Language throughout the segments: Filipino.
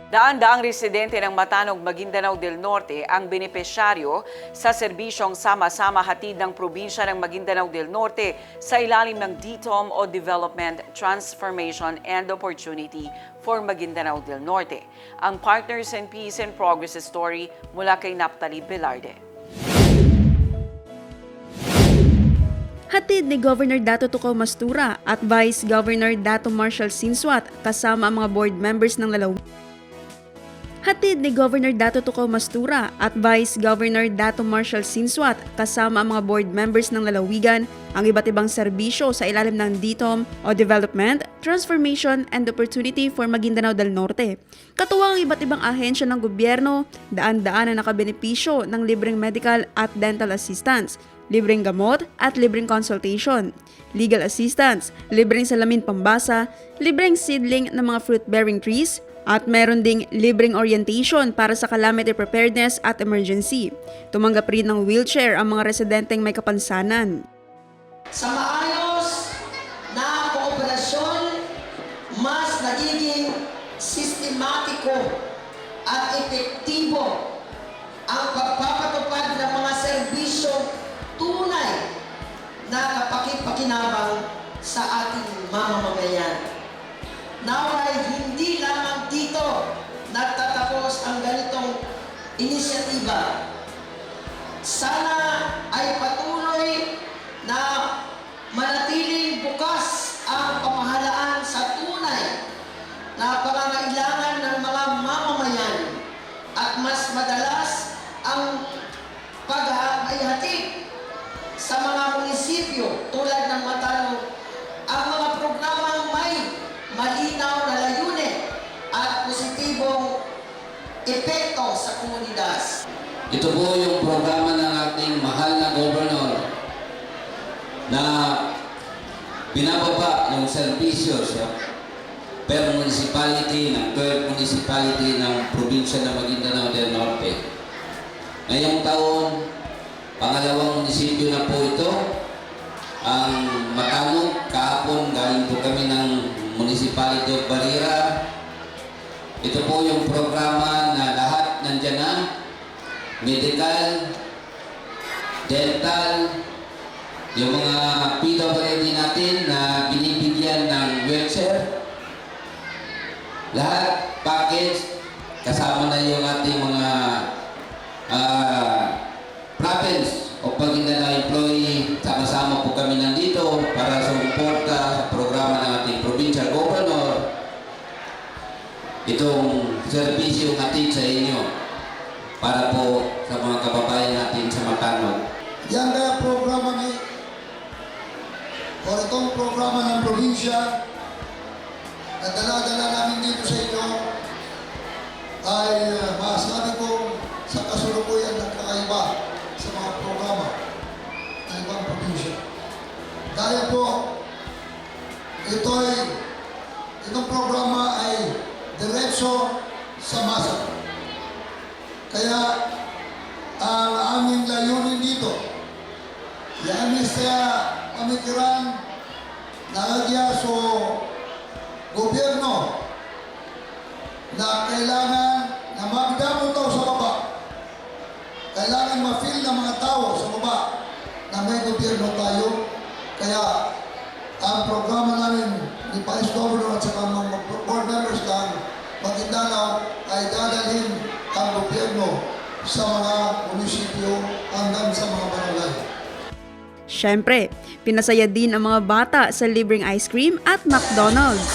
Daan-daang residente ng Matanog, Maguindanao del Norte ang benepisyaryo sa serbisyong sama-sama hatid ng probinsya ng Maguindanao del Norte sa ilalim ng DTOM o Development, Transformation and Opportunity for Maguindanao del Norte. Ang Partners in Peace and Progress story mula kay Naphtali Velarde. Hatid ni Governor Dato Tukaw Mastura at Vice Governor Dato Marshall Sinswat kasama ang mga board members ng lalawigan. Hatid ni Governor Dato Tukaw Mastura at Vice Governor Dato Marshall Sinswat kasama ang mga board members ng lalawigan ang iba't ibang serbisyo sa ilalim ng DTOM o Development, Transformation and Opportunity for Maguindanao del Norte. Katuwang ang iba't ibang ahensya ng gobyerno, daan-daan na nakabenepisyo ng libreng medical at dental assistance, libreng gamot at libreng consultation, legal assistance, libreng salamin pambasa, libreng seedling ng mga fruit-bearing trees, at meron ding libreng orientation para sa calamity preparedness at emergency. Tumanggap rin ng wheelchair ang mga residenteng may kapansanan. Sa maayos na kooperasyon, mas nagiging sistematiko at epektibo ang pagpapatupad ng mga serbisyo tunay na kapaki-pakinabang sa ating mamamayan. Naway hindi lamang dito nagtatapos ang ganitong inisyatiba. Sana ay patuloy na manatiling bukas ang pamahalaan sa tunay na pangangailangan ng mga mamamayan at mas madalas ang pag-ihatid sa mga munisipyo tulad ng Matanog ang mga programang may malinaw na layunin at positibong epekto sa komunidad. Ito po yung programa ng ating mahal na Governor na binababa yung serbisyo per municipality ng 12 municipality ng probinsya ng Maguindanao del Norte. Ngayong taon, pangalawang munisipyo na po ito, ang Matanog. Kahapon galing po kami ng Municipality of Barira. Ito po yung programa na lahat nandyan na. Medical, dental, yung mga PWD natin na binibigyan ng wheelchair. Lahat, package, kasama na yung ating mga province o Maguindanao employee. Sama-sama po kami nandito para sumuporta sa programa ng ating provincial governor. Itong serbisyo natin sa inyo para po sa mga kababayan natin sa Matanog. Yan kaya programa ni o itong programa ng probinsya na dala-dala namin dito sa inyo ay masasabi ko sa kasulukuyan ng kakaiba sa mga programa ng ibang probinsya. Dahil po, itong programa ay diretso sa masa. Kaya, ang aming layunin dito, yan sa pamikiran na agya sa gobyerno na kailangan na magdamo tao sa baba. Kailangan ma-feel ng mga tao sa baba na may gobyerno tayo. Kaya ang programa namin ni Vice Governor at saka mga board members ng Maguindanao ay dadalhin ang gobyerno sa mga munisipyo hanggang sa mga barangay. Siyempre, pinasaya din ang mga bata sa libreng ice cream at McDonald's.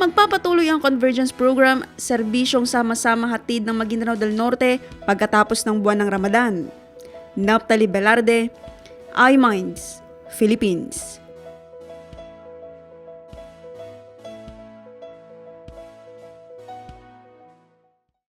Magpapatuloy ang Convergence Program, serbisyong sama-sama hatid ng Maguindanao del Norte pagkatapos ng buwan ng Ramadan. Naphtali Velarde, iMinds, Philippines.